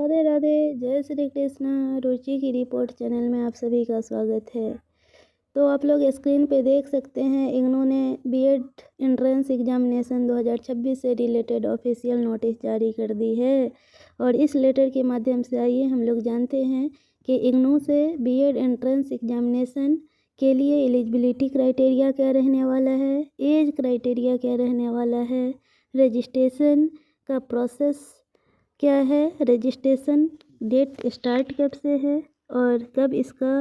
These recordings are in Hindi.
राधे राधे, जय श्री कृष्णा। रुचि की रिपोर्ट चैनल में आप सभी का स्वागत है। तो आप लोग स्क्रीन पे देख सकते हैं, इग्नू ने बीएड एंट्रेंस एग्जामिनेशन 2026 से रिलेटेड ऑफिशियल नोटिस जारी कर दी है। और इस लेटर के माध्यम से आइए हम लोग जानते हैं कि इग्नू से बीएड एंट्रेंस एग्जामिनेशन के लिए एलिजिबिलिटी क्राइटेरिया क्या रहने वाला है, एज क्राइटेरिया क्या रहने वाला है, रजिस्ट्रेशन का प्रोसेस क्या है, रजिस्ट्रेशन डेट स्टार्ट कब से है और कब इसका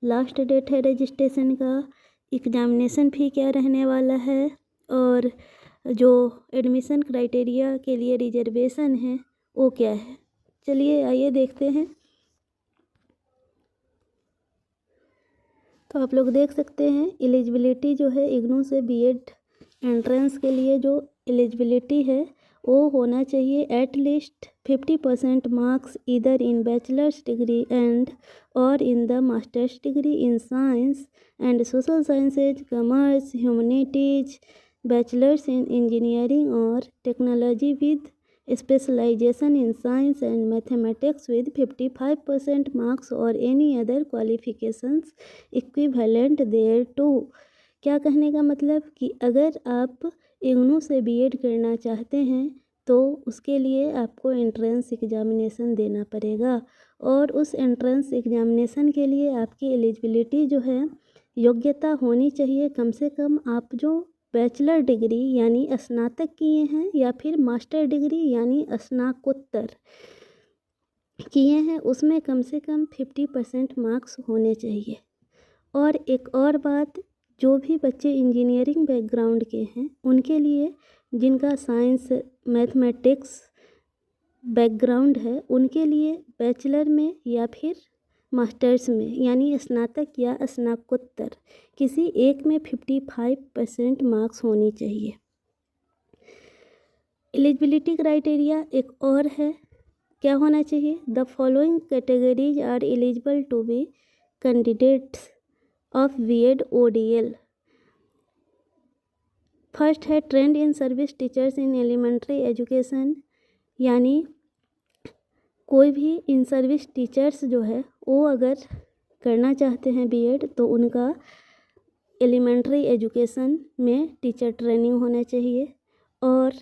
लास्ट डेट है रजिस्ट्रेशन का, एग्जामिनेशन फ़ी क्या रहने वाला है और जो एडमिशन क्राइटेरिया के लिए रिजर्वेशन है वो क्या है। चलिए आइए देखते हैं। तो आप लोग देख सकते हैं एलिजिबिलिटी जो है इग्नू से बीएड एंट्रेंस के लिए जो एलिजिबिलिटी है वो होना चाहिए एट लीस्ट 50% मार्क्स इधर इन बैचलर्स डिग्री एंड और in the masters degree in science and social sciences, commerce, humanities, bachelors in engineering और technology with specialization in science and mathematics with 55% marks और any other qualifications equivalent thereto. क्या कहने का मतलब कि अगर आप इग्नू से बीएड करना चाहते हैं तो उसके लिए आपको एंट्रेंस एग्जामिनेशन देना पड़ेगा और उस एंट्रेंस एग्जामिनेशन के लिए आपकी एलिजिबिलिटी जो है योग्यता होनी चाहिए कम से कम आप जो बैचलर डिग्री यानी स्नातक किए हैं या फिर मास्टर डिग्री यानी स्नातकोत्तर किए हैं उसमें कम से कम 50% मार्क्स होने चाहिए। और एक और बात, जो भी बच्चे इंजीनियरिंग बैकग्राउंड के हैं उनके लिए, जिनका साइंस मैथमेटिक्स बैकग्राउंड है उनके लिए बैचलर में या फिर मास्टर्स में यानी स्नातक या स्नातकोत्तर किसी एक में 55% मार्क्स होनी चाहिए। एलिजिबिलिटी क्राइटेरिया एक और है, क्या होना चाहिए, the following categories are eligible to be candidates of BEd ODL. First है trained in service teachers in elementary education, यानी कोई भी इन सर्विस टीचर्स जो है वो अगर करना चाहते हैं बीएड तो उनका एलिमेंट्री एजुकेशन में टीचर ट्रेनिंग होना चाहिए। और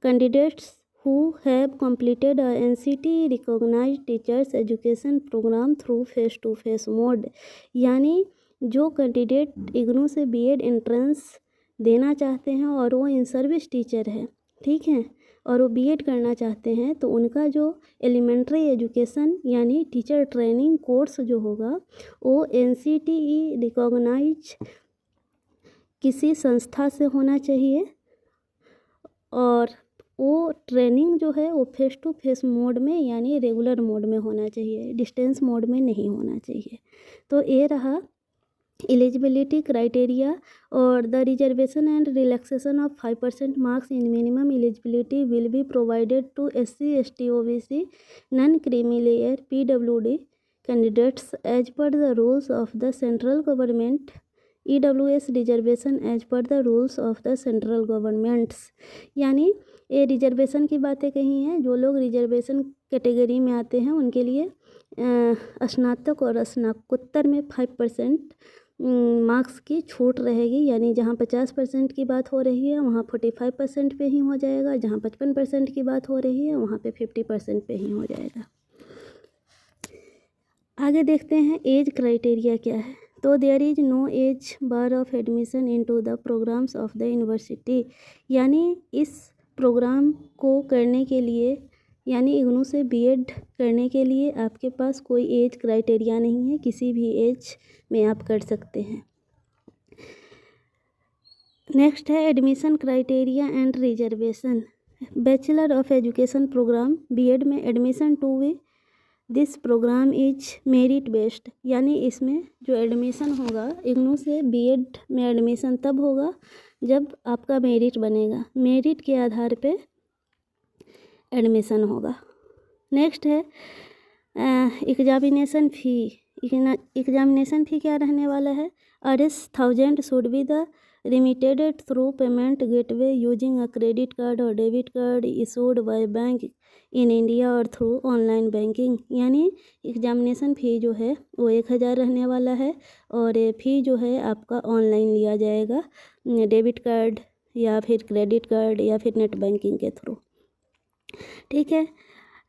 candidates who have completed a NCT recognized teachers education program through face to face mode, यानी जो कैंडिडेट इग्नू से बीएड एंट्रेंस देना चाहते हैं और वो इन सर्विस टीचर है, ठीक है, और वो बीएड करना चाहते हैं तो उनका जो एलिमेंट्री एजुकेशन यानी टीचर ट्रेनिंग कोर्स जो होगा वो NCTE रिकॉग्नाइज किसी संस्था से होना चाहिए और वो ट्रेनिंग जो है वो फेस टू फेस मोड में यानी रेगुलर मोड में होना चाहिए, डिस्टेंस मोड में नहीं होना चाहिए। तो ये रहा एलिजिबिलिटी क्राइटेरिया। और the reservation and relaxation of 5% marks in minimum eligibility will be provided to SC ST OBC non creamy layer PWD candidates as per the rules of the central government, EWS reservation as per the rules of the central governments. यानी ये रिजर्वेशन की बातें कही हैं, जो लोग रिजर्वेशन कैटेगरी में आते हैं उनके लिए स्नातक और स्नातकोत्तर में 5% मार्क्स की छूट रहेगी, यानी जहाँ 50% की बात हो रही है वहाँ 45% पे ही हो जाएगा, जहाँ 55% की बात हो रही है वहाँ पे 50% पे ही हो जाएगा। आगे देखते हैं एज क्राइटेरिया क्या है। तो there is no age bar of admission into the programmes of the university, यानी इस प्रोग्राम को करने के लिए यानी इग्नू से बीएड करने के लिए आपके पास कोई एज क्राइटेरिया नहीं है, किसी भी एज में आप कर सकते हैं। नेक्स्ट है admission criteria and reservation. Bachelor of education programme BEd में admission to way this programme is merit based, यानी इसमें जो एडमिशन होगा इग्नू से बीएड में एडमिशन तब होगा जब आपका मेरिट बनेगा, मेरिट के आधार पे एडमिशन होगा। नेक्स्ट है एग्जामिनेशन फ़ी। एग्जामिनेशन फ़ी क्या रहने वाला है, Rs 1000 should be the remitted through payment gateway using a credit card or debit card issued by bank in India or through online banking। यानी एग्जामिनेशन फ़ी जो है वो 1000 रहने वाला है और ये फ़ी जो है आपका ऑनलाइन लिया जाएगा डेबिट कार्ड या फिर क्रेडिट कार्ड या फिर नेट बैंकिंग के थ्रू। ठीक है,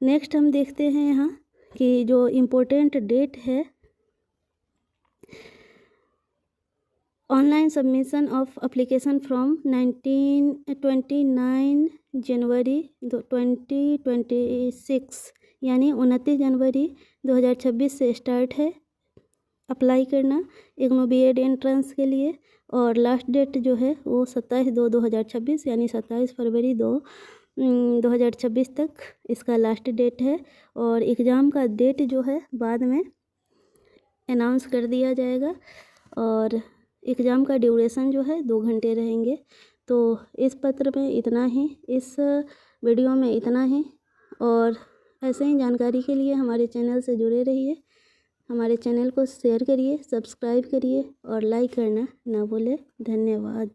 नेक्स्ट हम देखते हैं यहाँ कि जो इम्पोर्टेंट डेट है, online submission of application from 29 जनवरी 2026 यानी 29 जनवरी 2026 से स्टार्ट है अप्लाई करना इग्नू बीएड एंट्रेंस के लिए। और लास्ट डेट जो है वो 27/2/2026 यानी 27 फरवरी 2026 तक इसका लास्ट डेट है। और एग्ज़ाम का डेट जो है बाद में अनाउंस कर दिया जाएगा और एग्ज़ाम का ड्यूरेशन जो है 2 घंटे रहेंगे। तो इस पत्र में इतना ही, इस वीडियो में इतना ही, और ऐसे ही जानकारी के लिए हमारे चैनल से जुड़े रहिए। हमारे चैनल को शेयर करिए, सब्सक्राइब करिए और लाइक करना ना भूलें। धन्यवाद।